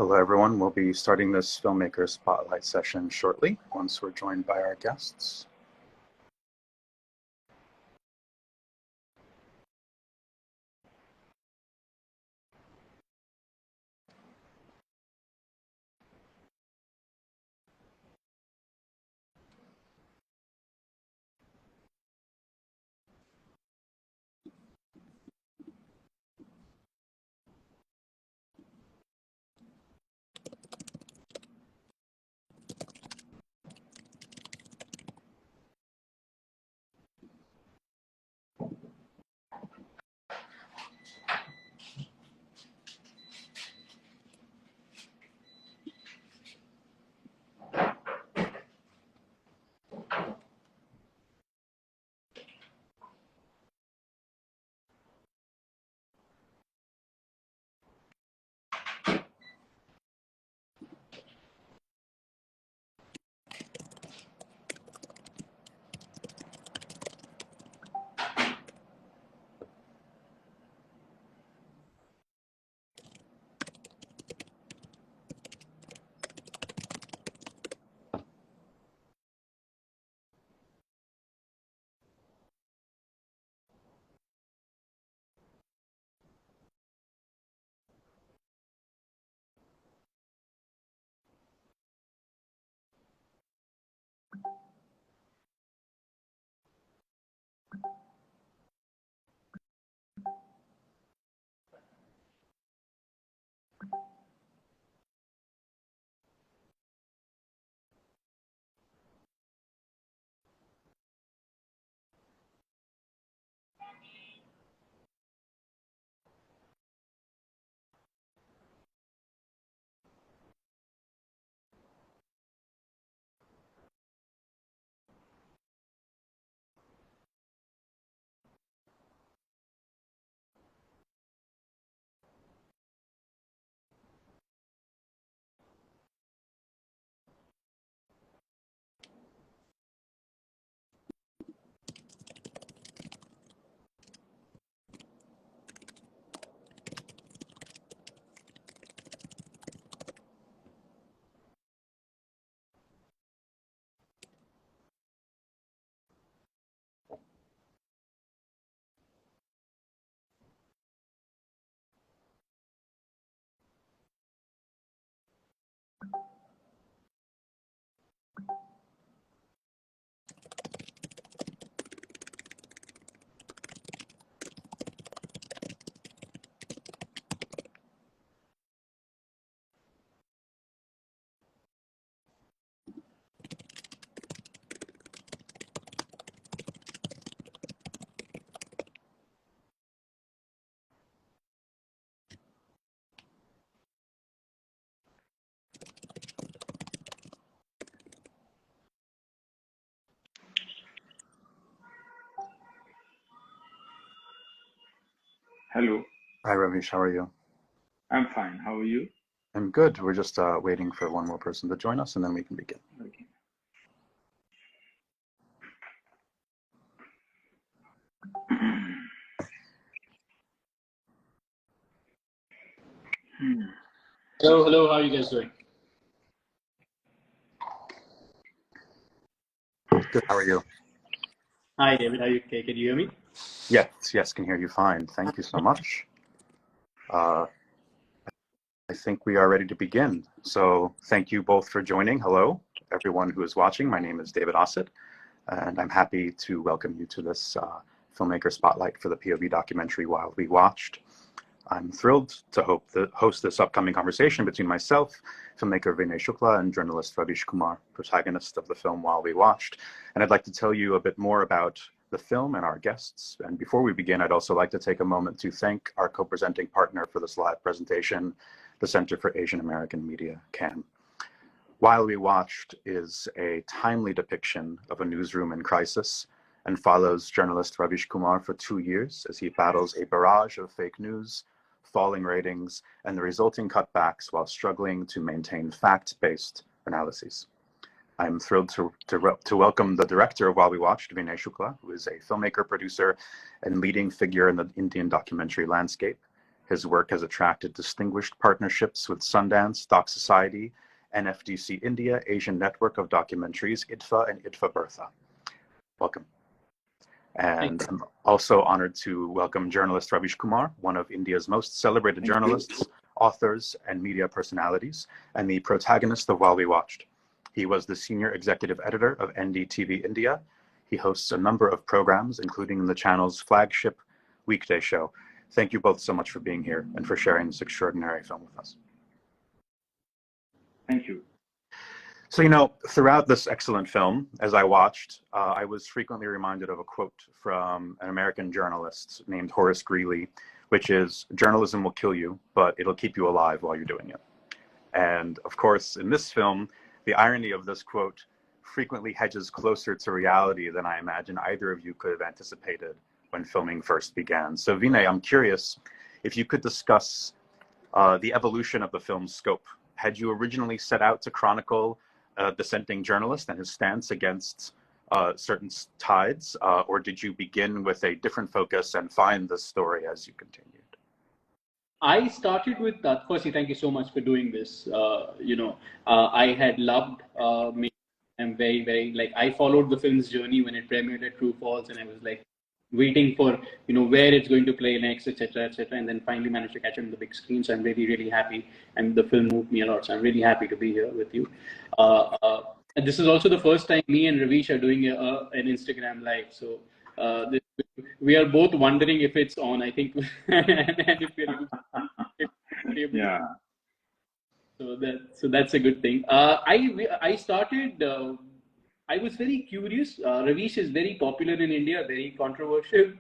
Hello, everyone. We'll be starting this Filmmaker Spotlight session shortly once we're joined by our guests. Hello. Hi, Ravish. How are you? I'm fine. How are you? I'm good. We're just waiting for one more person to join us, and then we can begin. Okay. Hello, how are you guys doing? Good. How are you? Hi, David. Are you okay? Can you hear me? Yes, can hear you fine. Thank you so much. I think we are ready to begin. So thank you both for joining. Hello, everyone who is watching. My name is David Ossett, and I'm happy to welcome you to this Filmmaker Spotlight for the POV documentary While We Watched. I'm thrilled to host this upcoming conversation between myself, filmmaker Vinay Shukla, and journalist Ravish Kumar, protagonist of the film While We Watched. And I'd like to tell you a bit more about the film and our guests. And before we begin, I'd also like to take a moment to thank our co-presenting partner for this live presentation, the Center for Asian American Media, CAM. While We Watched is a timely depiction of a newsroom in crisis and follows journalist Ravish Kumar for 2 years as he battles a barrage of fake news, falling ratings, and the resulting cutbacks while struggling to maintain fact-based analyses. I'm thrilled to welcome the director of While We Watched, Vinay Shukla, who is a filmmaker, producer, and leading figure in the Indian documentary landscape. His work has attracted distinguished partnerships with Sundance, Doc Society, NFDC India, Asian Network of Documentaries, IDFA, and IDFA Bertha. Welcome. And I'm also honored to welcome journalist Ravish Kumar, one of India's most celebrated journalists, authors, and media personalities, and the protagonist of While We Watched. He was the senior executive editor of NDTV India. He hosts a number of programs, including the channel's flagship weekday show. Thank you both so much for being here and for sharing this extraordinary film with us. Thank you. So, you know, throughout this excellent film, as I watched, I was frequently reminded of a quote from an American journalist named Horace Greeley, which is, "Journalism will kill you, but it'll keep you alive while you're doing it." And of course, in this film, the irony of this quote frequently hedges closer to reality than I imagine either of you could have anticipated when filming first began. So Vinay, I'm curious if you could discuss the evolution of the film's scope. Had you originally set out to chronicle a dissenting journalist and his stance against certain tides, or did you begin with a different focus and find the story as you continued? I started with, firstly, thank you so much for doing this. I had loved I'm very, like, I followed the film's journey when it premiered at True Falls, and I was like waiting for, where it's going to play next, etc., and then finally managed to catch it on the big screen. So I'm really, really happy, and the film moved me a lot. So I'm really happy to be here with you. And this is also the first time me and Ravish are doing an Instagram live. So we are both wondering if it's on, I think. And if we're yeah. So that's a good thing. I started. I was very curious. Ravish is very popular in India, very controversial,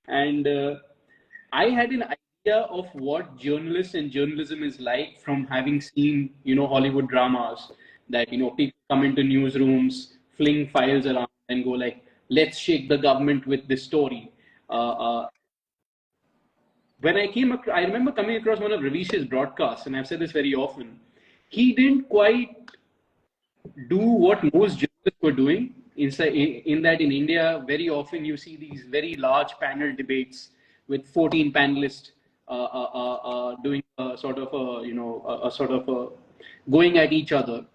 and I had an idea of what journalists and journalism is like from having seen, Hollywood dramas that, people come into newsrooms, fling files around and go like, let's shake the government with this story. When I remember coming across one of Ravish's broadcasts, and I've said this very often, he didn't quite do what most journalists were doing. In that in India, very often you see these very large panel debates with 14 panelists doing a sort of going at each other.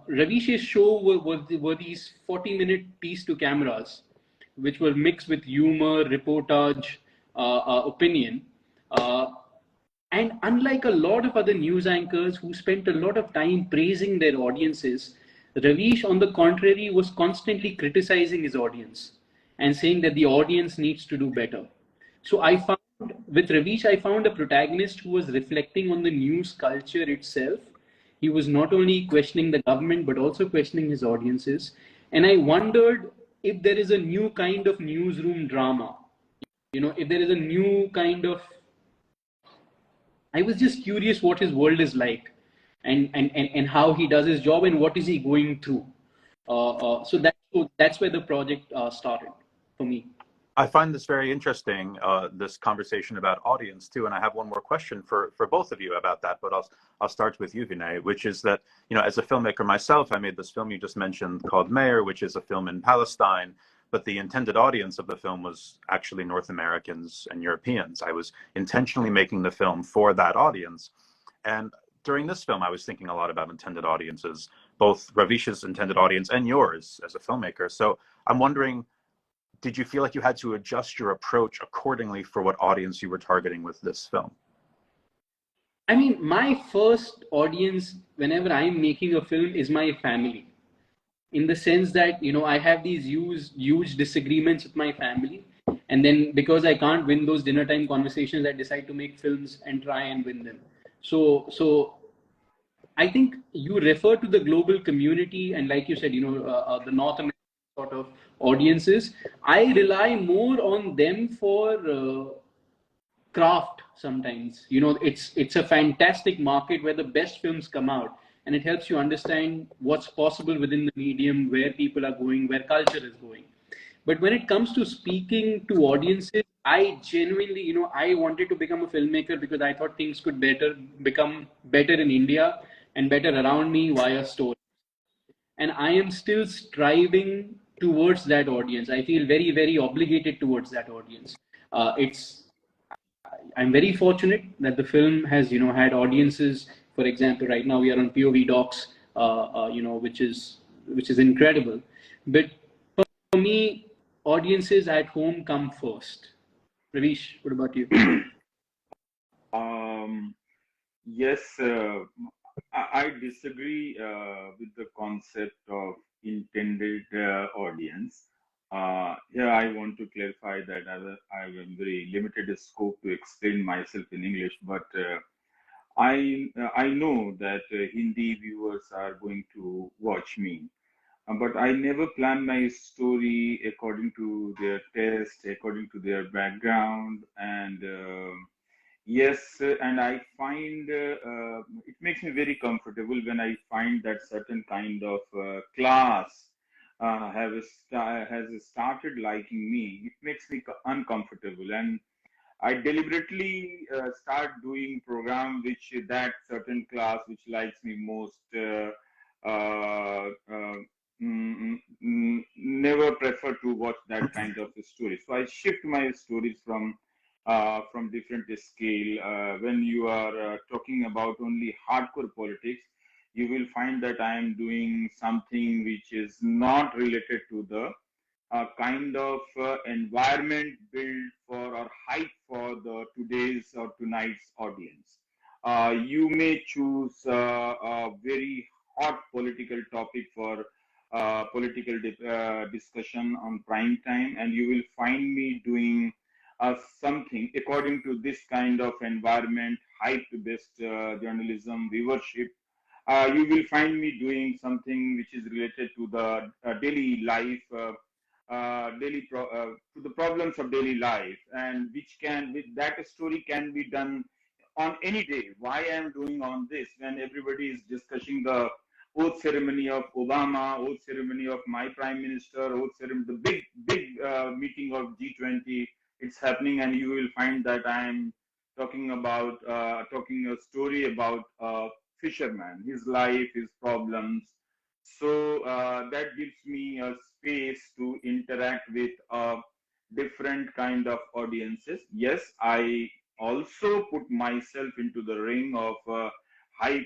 Ravish's show were these 40-minute piece to cameras, which were mixed with humor, reportage, opinion. And unlike a lot of other news anchors who spent a lot of time praising their audiences, Ravish, on the contrary, was constantly criticizing his audience and saying that the audience needs to do better. So with Ravish, I found a protagonist who was reflecting on the news culture itself. He was not only questioning the government, but also questioning his audiences. And I wondered if there is a new kind of newsroom drama, if there is a new kind of, I was just curious what his world is like and how he does his job and what is he going through. So that's where the project started for me. I find this very interesting, this conversation about audience too, and I have one more question for both of you about that, but I'll start with you, Vinay, which is that, as a filmmaker myself, I made this film you just mentioned called Mayor, which is a film in Palestine, but the intended audience of the film was actually North Americans and Europeans. I was intentionally making the film for that audience. And during this film, I was thinking a lot about intended audiences, both Ravish's intended audience and yours as a filmmaker. So I'm wondering, did you feel like you had to adjust your approach accordingly for what audience you were targeting with this film? I mean, my first audience, whenever I'm making a film, is my family. In the sense that, I have these huge disagreements with my family. And then because I can't win those dinner time conversations, I decide to make films and try and win them. So I think you refer to the global community, and like you said, the North American sort of audiences. I rely more on them for craft sometimes. It's a fantastic market where the best films come out. And it helps you understand what's possible within the medium, where people are going, where culture is going. But when it comes to speaking to audiences, I genuinely, I wanted to become a filmmaker because I thought things could become better in India and better around me via story. And I am still striving towards that audience. I feel very, very obligated towards that audience. I'm very fortunate that the film has, had audiences. For example, right now we are on POV docs, which is incredible. But for me, audiences at home come first. Ravish, what about you? Um, yes, I disagree with the concept of intended audience. Here, I want to clarify that I have a very limited scope to explain myself in English, but I know that Hindi viewers are going to watch me. But I never plan my story according to their taste, according to their background, and yes, and I find it makes me very comfortable when I find that certain kind of class has started liking me. It makes me uncomfortable, and I deliberately start doing program which that certain class which likes me most. Uh, uh, Never prefer to watch that kind of story. So I shift my stories from different scale. When you are talking about only hardcore politics, you will find that I am doing something which is not related to the kind of environment built for or hype for the today's or tonight's audience. You may choose a very hot political topic for political discussion on prime time, and you will find me doing something according to this kind of environment, hype-based journalism, viewership. You will find me doing something which is related to the daily life, to the problems of daily life, and which can, with that story can be done on any day. Why I am doing on this when everybody is discussing the oath ceremony of Obama, oath ceremony of my prime minister, oath ceremony, the big meeting of G20. It's happening, and you will find that I am talking a story about fisherman, his life, his problems. So that gives me a space to interact with different kind of audiences. Yes, I also put myself into the ring of hype,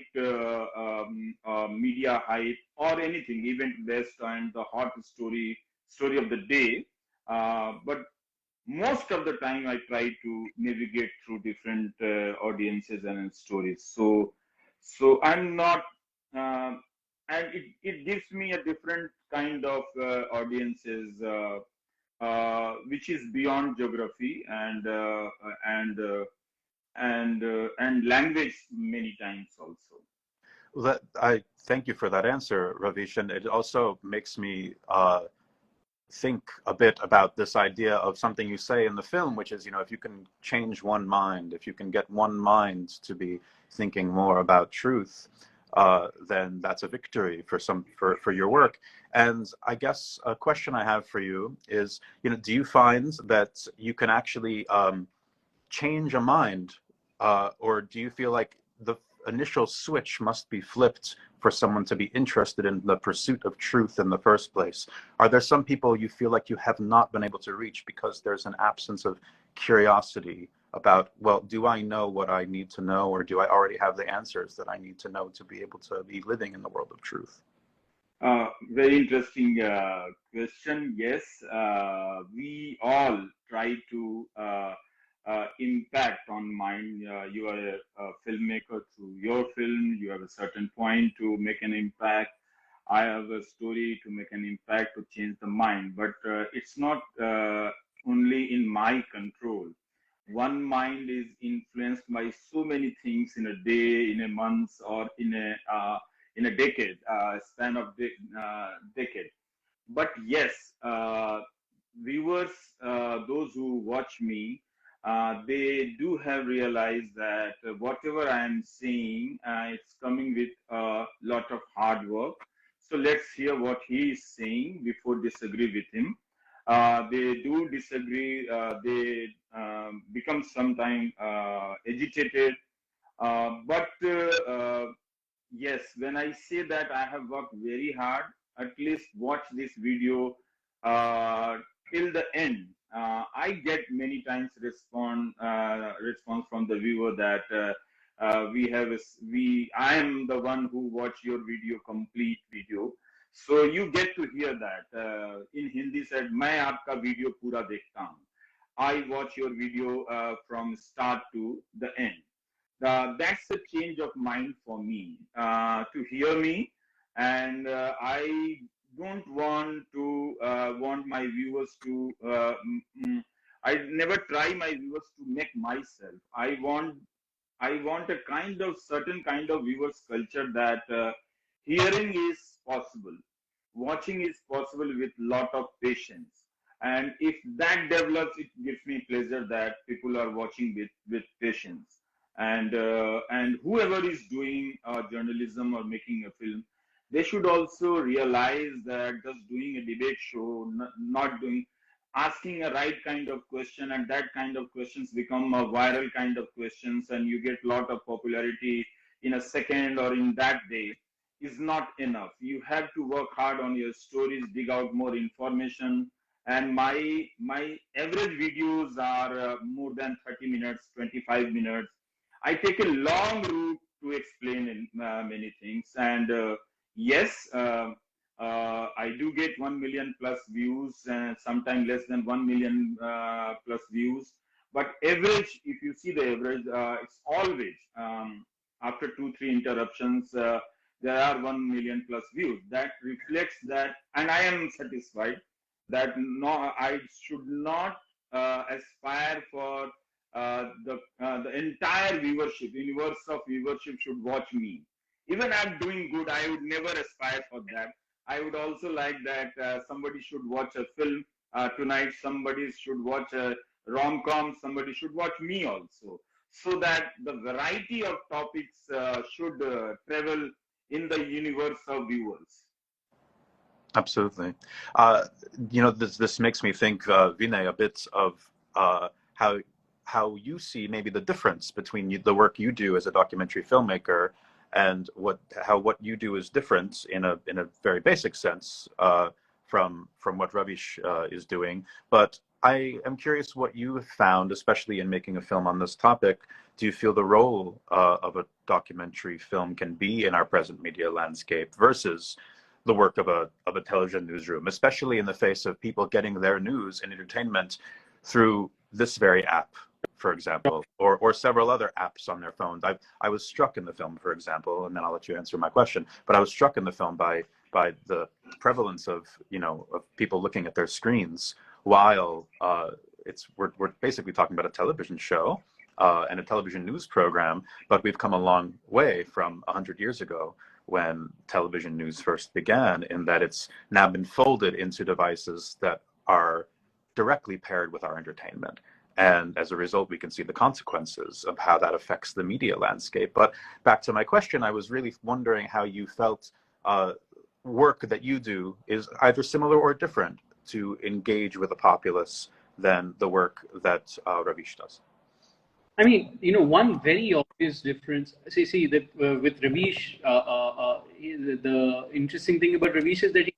media hype, or anything, event based and the hot story of the day. But most of the time I try to navigate through different audiences and stories. So I'm not uh, and it gives me a different kind of audiences which is beyond geography and language many times also. I thank you for that answer, Ravish, and it also makes me think a bit about this idea of something you say in the film, which is, if you can change one mind, if you can get one mind to be thinking more about truth, then that's a victory for your work. And I guess a question I have for you is, do you find that you can actually change a mind, or do you feel like the initial switch must be flipped for someone to be interested in the pursuit of truth in the first place? Are there some people you feel like you have not been able to reach because there's an absence of curiosity about, well, do I know what I need to know, or do I already have the answers that I need to know to be able to be living in the world of truth? Very interesting question. Yes, we all try to impact on mind. You are a filmmaker through your film. You have a certain point to make an impact. I have a story to make an impact to change the mind. But it's not only in my control. One mind is influenced by so many things in a day, in a month, or in a decade, span of decade. But yes, viewers, those who watch me, they do have realized that whatever I am saying, it's coming with a lot of hard work. So let's hear what he is saying before disagree with him. They do disagree. They become sometimes agitated. But yes, when I say that I have worked very hard, at least watch this video uh, till the end. I get many times response from the viewer that I am the one who watch your video, complete video. So you get to hear that in Hindi said, "मैं आपका video पूरा देखता हूँ." I watch your video from start to the end. That's a change of mind for me to hear me, and I don't want my viewers to. I never try my viewers to make myself. I want a certain kind of viewers culture that hearing is possible, watching is possible with lot of patience, and if that develops, it gives me pleasure that people are watching with patience, and whoever is doing journalism or making a film, they should also realize that just doing a debate show, not doing asking a right kind of question, and that kind of questions become a viral kind of questions, and you get a lot of popularity in a second or in that day, is not enough. You have to work hard on your stories, dig out more information. And my average videos are more than 30 minutes, 25 minutes. I take a long route to explain many things. And yes, I do get 1 million plus views, and sometimes less than 1 million plus views. But average, if you see the average, it's always after 2-3 interruptions, there are 1 million plus views. That reflects that, and I am satisfied that no, I should not aspire for the entire viewership, universe of viewership should watch me. Even I'm doing good, I would never aspire for that. I would also like that somebody should watch a film tonight, somebody should watch a rom-com, somebody should watch me also, so that the variety of topics should travel in the universe of viewers. Absolutely. This makes me think, Vinay, a bit of how you see maybe the difference between the work you do as a documentary filmmaker and what you do is different in a very basic sense from what Ravish is doing. But I am curious what you have found, especially in making a film on this topic. Do you feel the role of a documentary film can be in our present media landscape versus the work of a television newsroom, especially in the face of people getting their news and entertainment through this very app, for example, or several other apps on their phones? I was struck in the film, for example, and then I'll let you answer my question, but I was struck in the film by the prevalence of people looking at their screens while we're basically talking about a television show and a television news program, but we've come a long way from 100 years ago when television news first began, in that it's now been folded into devices that are directly paired with our entertainment. And as a result, we can see the consequences of how that affects the media landscape. But back to my question, I was really wondering how you felt work that you do is either similar or different to engage with the populace than the work that Ravish does. I mean, one very obvious difference. See that with Ravish, the interesting thing about Ravish is that he's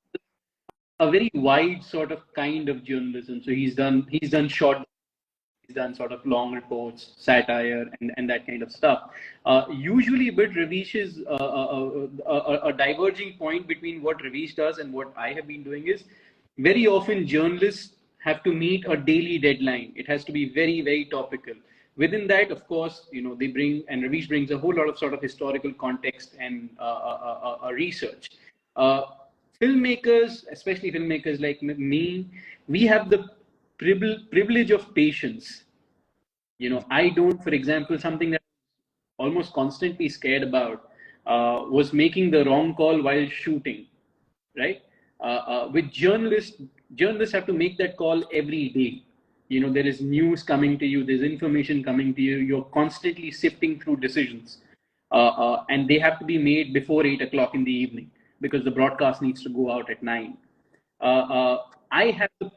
a very wide sort of kind of journalism. So he's done short, he's done sort of long reports, satire, and that kind of stuff. Usually, but Ravish is a diverging point between what Ravish does and what I have been doing is very often journalists have to meet a daily deadline. It has to be very, very topical. Within that, of course, they bring, and Ravish brings a whole lot of sort of historical context and research. Filmmakers, especially filmmakers like me, we have the privilege of patience. I don't, for example, something that I'm almost constantly scared about was making the wrong call while shooting, right? With journalists have to make that call every day. There is news coming to you, there's information coming to you, you're constantly sifting through decisions, and they have to be made before 8 o'clock in the evening because the broadcast needs to go out at 9. I have the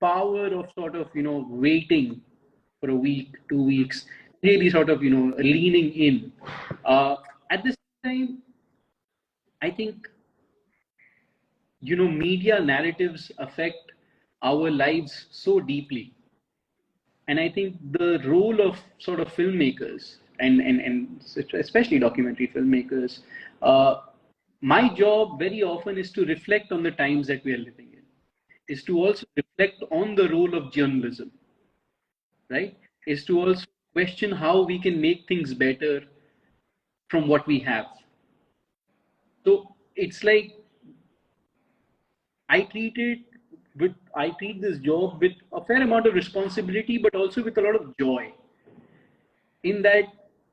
power of sort of waiting for a week, 2 weeks, really sort of leaning in. At this time, I think media narratives affect our lives so deeply. And I think the role of sort of filmmakers and especially documentary filmmakers, uh, my job very often is to reflect on the times that we are living in, is to also reflect on the role of journalism, right? Is to also question how we can make things better from what we have. So it's like I treat this job with a fair amount of responsibility, but also with a lot of joy. In that,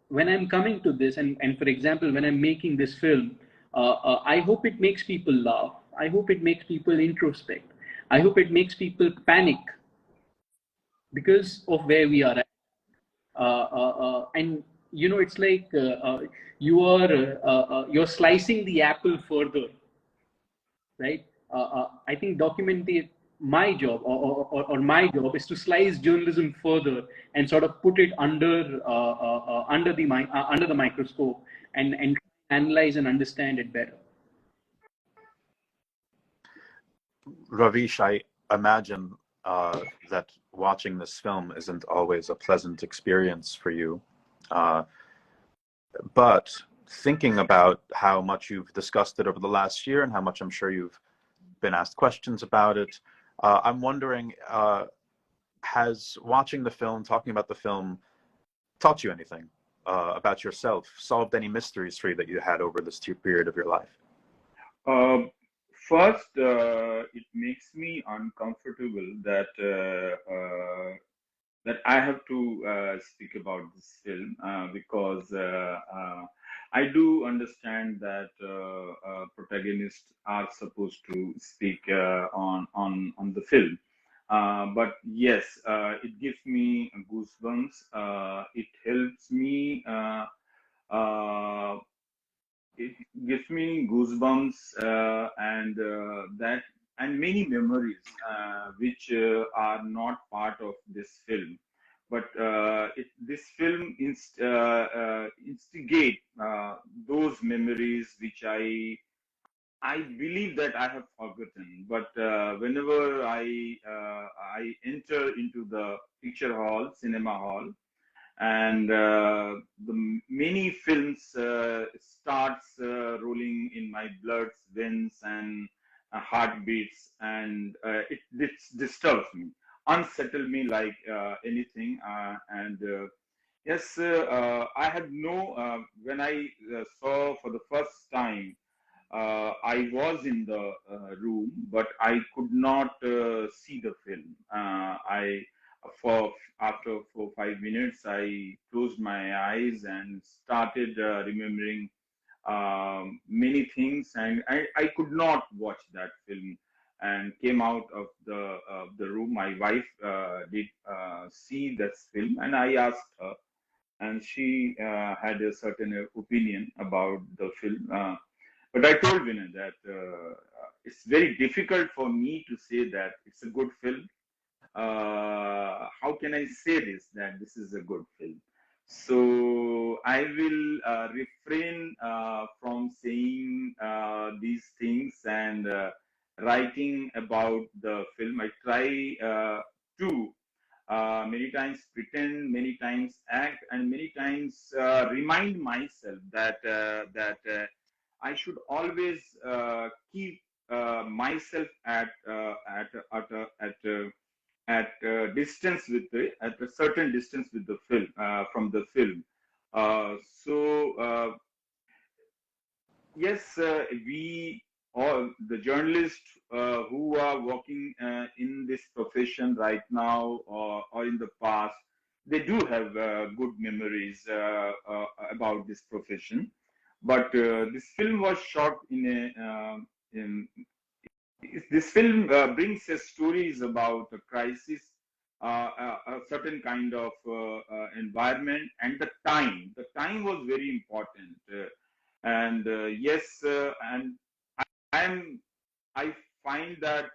when I'm coming to this, and for example, when I'm making this film, I hope it makes people laugh. I hope it makes people introspect. I hope it makes people panic because of where we are at. And it's like you're slicing the apple further, right? I think documentary, my job or my job is to slice journalism further and sort of put it under the microscope and analyze and understand it better. Ravish, I imagine that watching this film isn't always a pleasant experience for you. But thinking about how much you've discussed it over the last year and how much I'm sure you've been asked questions about it, I'm wondering, has watching the film, talking about the film, taught you anything about yourself, solved any mysteries for you that you had over this period of your life? First, it makes me uncomfortable that I have to speak about this film because I do understand that protagonists are supposed to speak on the film. But yes, it gives me goosebumps. It helps me. Uh, it gives me goosebumps and many memories which are not part of this film, but this film instigate those memories which I believe that I have forgotten. But whenever I enter into the picture hall, cinema hall, and the many films starts rolling in my blood's veins and heartbeats, and it disturbs me, unsettle me like anything. And yes, I had no when I saw for the first time. I was in the room, but I could not see the film. I for After 4 5 minutes, I closed my eyes and started remembering many things, and I could not watch that film. And came out of the room. My wife did see this film, and I asked her, and she had a certain opinion about the film. But I told Vinay that it's very difficult for me to say that it's a good film. How can I say this, that this is a good film? So I will refrain from saying these things and writing about the film. I try to many times pretend, many times act, and many times remind myself that I should always keep myself at distance with at a certain distance with the film from the film. So yes, we all the journalists who are working in this profession right now or in the past, they do have good memories about this profession. But this film was shot in this film brings us stories about a crisis, a certain kind of environment, and the time. The time was very important, and yes, and I'm. I find that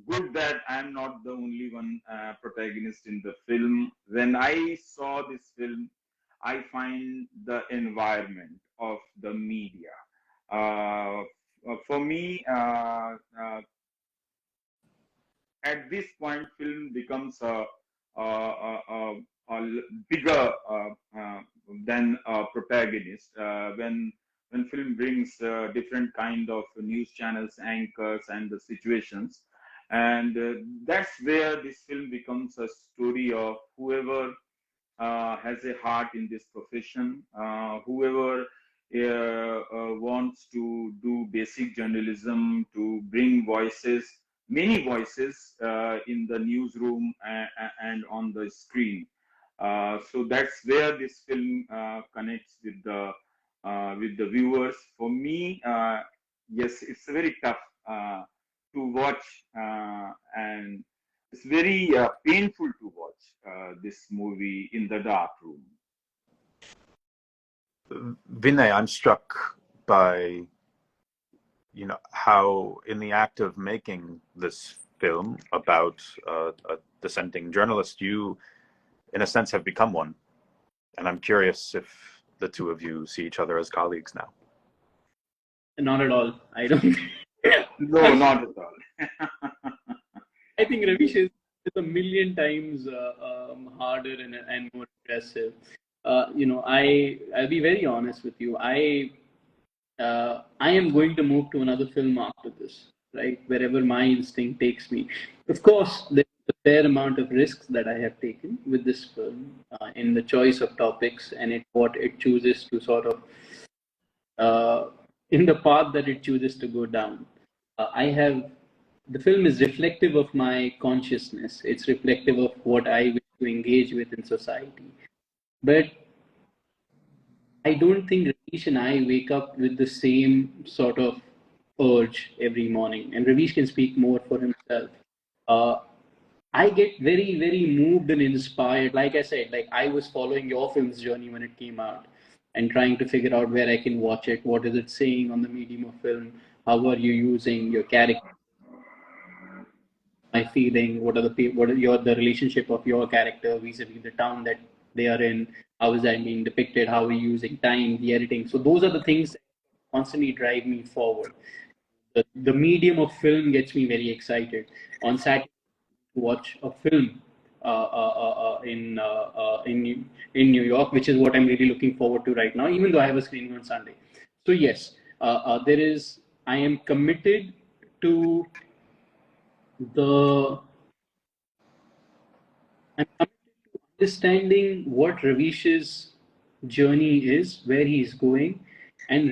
good that I'm not the only one protagonist in the film. When I saw this film, I find the environment of the media. For me, at this point, film becomes bigger than a protagonist. When film brings different kind of news channels, anchors, and the situations, and that's where this film becomes a story of whoever has a heart in this profession, whoever wants to do basic journalism, to bring voices, many voices in the newsroom and on the screen. So that's where this film connects with the viewers. For me, yes, it's very tough to watch, and it's very painful to watch this movie in the dark room. Vinay, I'm struck by, you know, how in the act of making this film about a dissenting journalist, you, in a sense, have become one. And I'm curious if the two of you see each other as colleagues now. Not at all. I don't. No, not at all. I think Ravish is a million times harder and more aggressive. I'll be very honest with you. I am going to move to another film after this, right? Wherever my instinct takes me. Of course, there's a fair amount of risks that I have taken with this film in the choice of topics and what it chooses to sort of in the path that it chooses to go down. The film is reflective of my consciousness. It's reflective of what I wish to engage with in society. But I don't think Ravish and I wake up with the same sort of urge every morning. And Ravish can speak more for himself. I get very, very moved and inspired. Like I said, like I was following your film's journey when it came out and trying to figure out where I can watch it. What is it saying on the medium of film? How are you using your character? My feeling? The relationship of your character vis-a-vis the town that they are in? How is that being depicted? How are we using time, the editing? So those are the things that constantly drive me forward. The medium of film gets me very excited. On Saturday, watch a film in New York, which is what I'm really looking forward to right now, even though I have a screening on Sunday. So yes, I am committed to the. I'm committed to understanding what Ravish's journey is, where he is going, and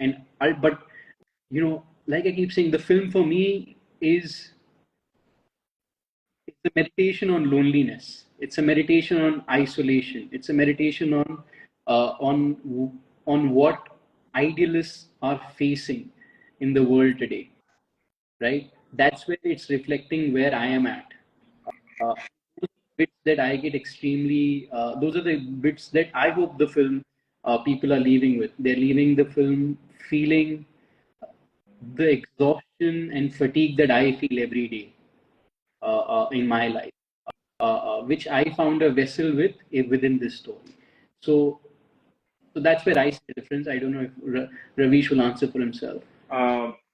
and but like I keep saying, the film for me is it's a meditation on loneliness. It's a meditation on isolation. It's a meditation on what idealists are facing in the world today. Right? That's where it's reflecting where I am at. Uh, Bits that I get extremely. Those are the bits that I hope the film people are leaving with. They're leaving the film feeling the exhaustion and fatigue that I feel every day in my life, which I found a vessel within this story. So, so that's where I see the difference. I don't know if Ravish will answer for himself.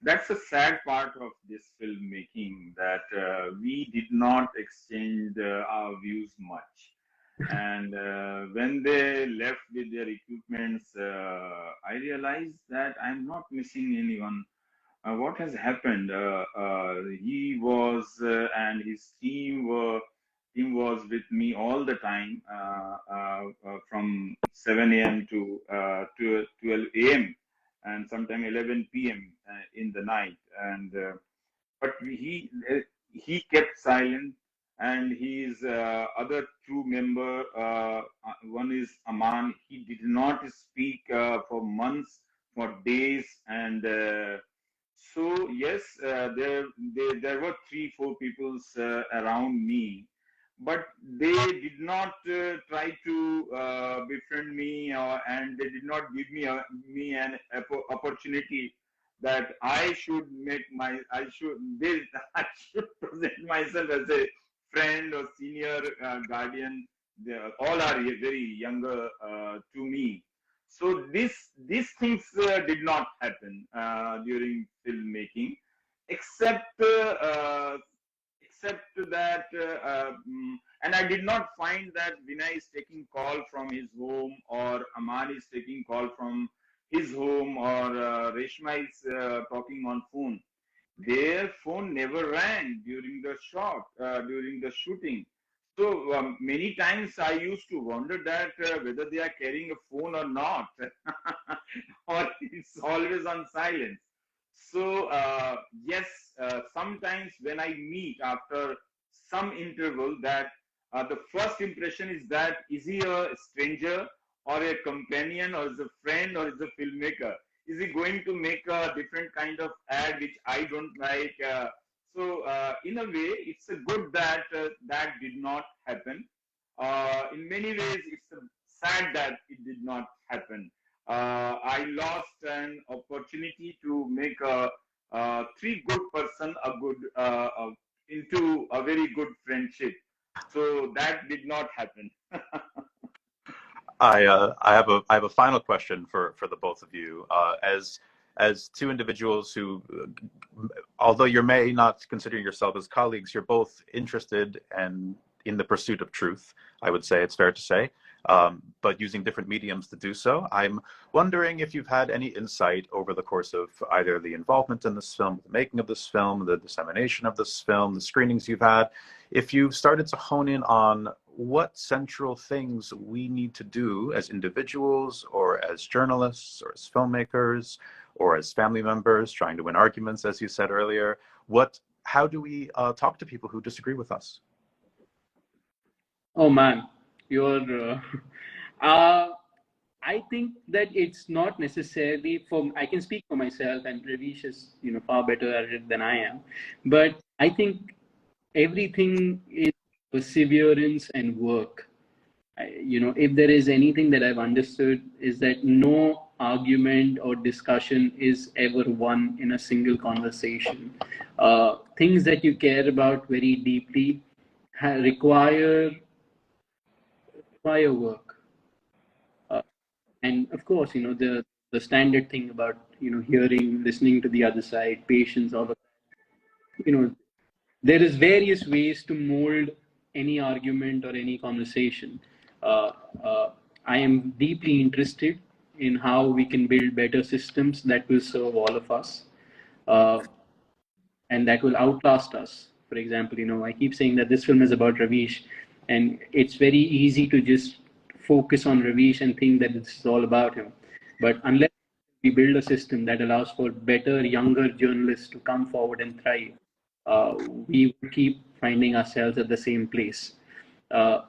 That's a sad part of this filmmaking that we did not exchange our views much. And when they left with their equipments, I realized that I'm not missing anyone. What has happened? He was and his team was with me all the time from 7 a.m. to 12 a.m. and sometime 11 p.m. In the night. And but he kept silent, and his other two member, one is Aman. He did not speak for months, for days, and so yes, there were 3-4 people around me, but they did not try to befriend me, and they did not give me an opportunity that I should I should present myself as a friend or senior guardian. They all are very younger to me. So these things did not happen during filmmaking. except that, and I did not find that Vinay is taking call from his home, or Aman is taking call from his home, or Reshma is talking on phone. Their phone never rang during the shot, during the shooting. So many times I used to wonder that whether they are carrying a phone or not, or it's always on silence. So yes, sometimes when I meet after some interval, that the first impression is that is he a stranger or a companion, or is a friend, or is a filmmaker? Is he going to make a different kind of ad which I don't like? So in a way, it's a good that that did not happen. In many ways, it's sad that it did not happen. I lost an opportunity to make a three good person a good into a very good friendship. So that did not happen. I have a final question for the both of you. As two individuals who, although you may not consider yourself as colleagues, you're both interested and in the pursuit of truth. I would say it's fair to say, but using different mediums to do so. I'm wondering if you've had any insight over the course of either the involvement in this film, the making of this film, the dissemination of this film, the screenings you've had, if you've started to hone in on what central things we need to do as individuals, or as journalists, or as filmmakers, or as family members trying to win arguments, as you said earlier. How do we talk to people who disagree with us? Oh man, you're. I think that it's not necessarily for. I can speak for myself, and Ravish is far better at it than I am. But I think everything is perseverance and work. If there is anything that I've understood, is that no argument or discussion is ever won in a single conversation. Things that you care about very deeply require work. And of course, the standard thing about hearing, listening to the other side, patience, all of that. There is various ways to mold any argument or any conversation. Uh, I am deeply interested in how we can build better systems that will serve all of us, uh, and that will outlast us. For example, I keep saying that this film is about Ravish, and it's very easy to just focus on Ravish and think that this is all about him. But unless we build a system that allows for better, younger journalists to come forward and thrive, we will keep finding ourselves at the same place.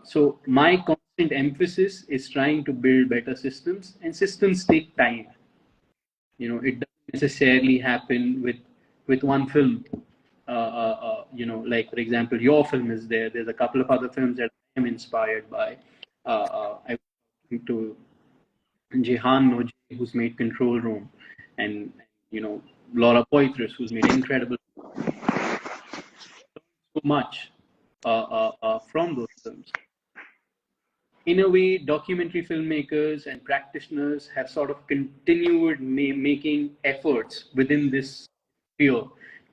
So my constant emphasis is trying to build better systems, and systems take time. It doesn't necessarily happen with one film. Like for example, your film is there. There's a couple of other films that I am inspired by. I went to Jehan Noji, who's made Control Room, and Laura Poitras, who's made incredible so much from those films. In a way, documentary filmmakers and practitioners have sort of continued making efforts within this sphere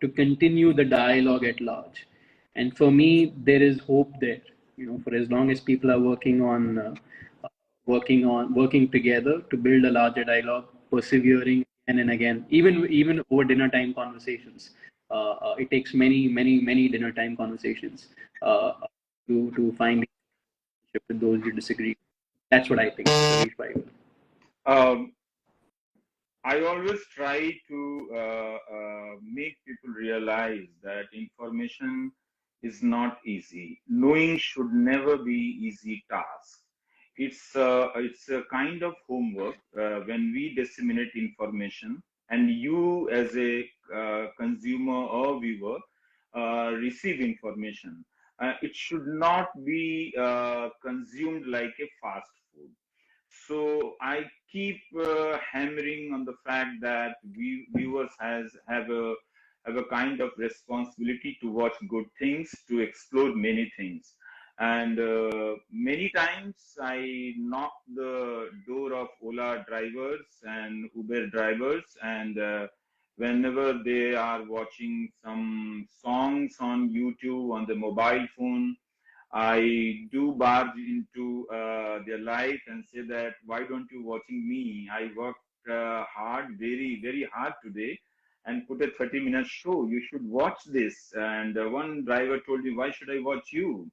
to continue the dialogue at large. And for me, there is hope there. For as long as people are working together to build a larger dialogue, persevering again and again, even over dinner time conversations. It takes many dinner time conversations to find with those you disagree. That's what I think. I always try to make people realize that information is not easy. Knowing should never be easy task. It's a kind of homework when we disseminate information, and you as a consumer or viewer receive information. It should not be consumed like a fast food. So I keep hammering on the fact that viewers have a kind of responsibility to watch good things, to explore many things. And many times I knock the door of Ola drivers and Uber drivers, and whenever they are watching some songs on YouTube on the mobile phone, I do barge into their life and say that, why don't you watching me? I worked hard, very, very hard today and put a 30-minute show. You should watch this. And one driver told me, why should I watch you?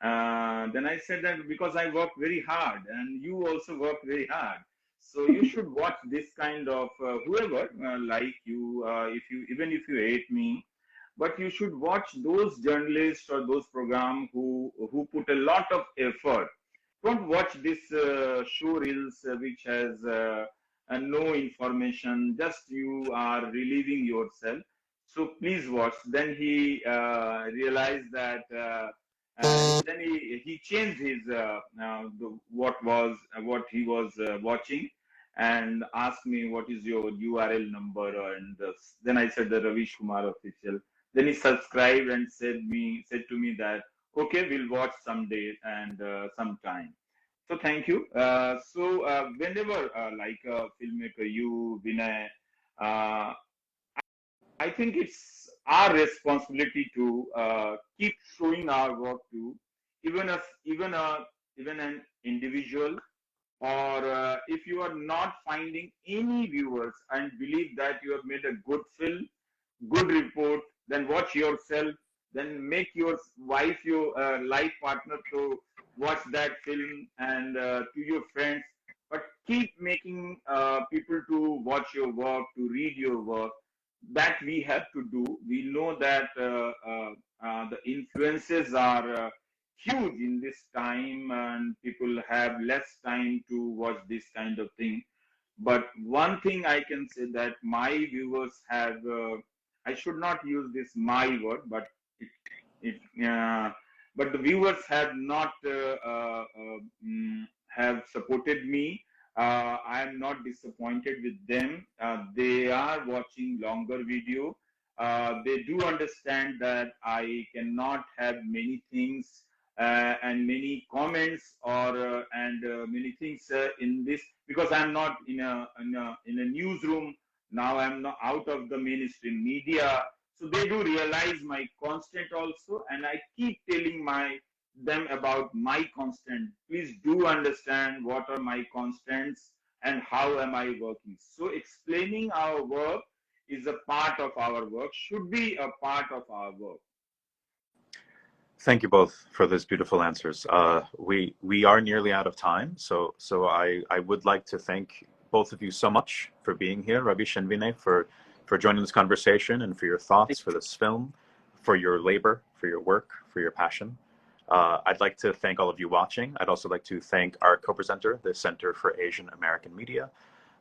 Then I said that because I work very hard and you also work very hard. So you should watch this kind of whoever like you, if you even if you hate me, but you should watch those journalists or those programs who put a lot of effort. Don't watch this show reels which has no information, just you are relieving yourself. So please watch. Then he realized that then he changed his what he was watching and asked me what is your URL number, and then I said the Ravish Kumar official. Then he subscribed and said to me that okay, we'll watch someday and sometime. So thank you. Whenever like a filmmaker, you Vinay, uh, I think it's our responsibility to keep showing our work to even an individual, or if you are not finding any viewers and believe that you have made a good film, good report, then watch yourself, then make your wife your life partner to watch that film, and to your friends. But keep making people to watch your work, to read your work. That we have to do. We know that the influences are huge in this time, and people have less time to watch this kind of thing. But one thing I can say that my viewers have, I should not use this my word, but but the viewers have not have supported me. I am not disappointed with them. They are watching longer video. They do understand that I cannot have many things and many comments or many things in this, because I'm not in a newsroom now. I'm not out of the mainstream media, so they do realize my constant also, and I keep telling them about my constant. Please do understand what are my constants and how am I working. So explaining our work is a part of our work, should be a part of our work. Thank you both for those beautiful answers. We are nearly out of time, so I would like to thank both of you so much for being here, Ravish and Vinay, for joining this conversation and for your thoughts for this film, for your labor, for your work, for your passion. I'd like to thank all of you watching. I'd also like to thank our co-presenter, the Center for Asian American Media.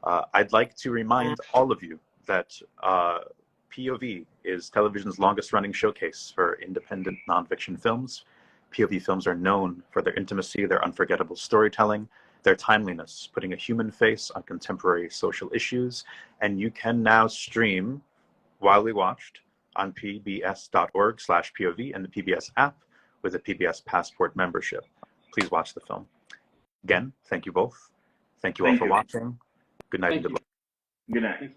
I'd like to remind all of you that POV is television's longest running showcase for independent nonfiction films. POV films are known for their intimacy, their unforgettable storytelling, their timeliness, putting a human face on contemporary social issues. And you can now stream Widely Watched on pbs.org/POV and the PBS app with a PBS Passport membership. Please watch the film. Again, thank you both. Thank you all for watching. Good night and good luck. Good night.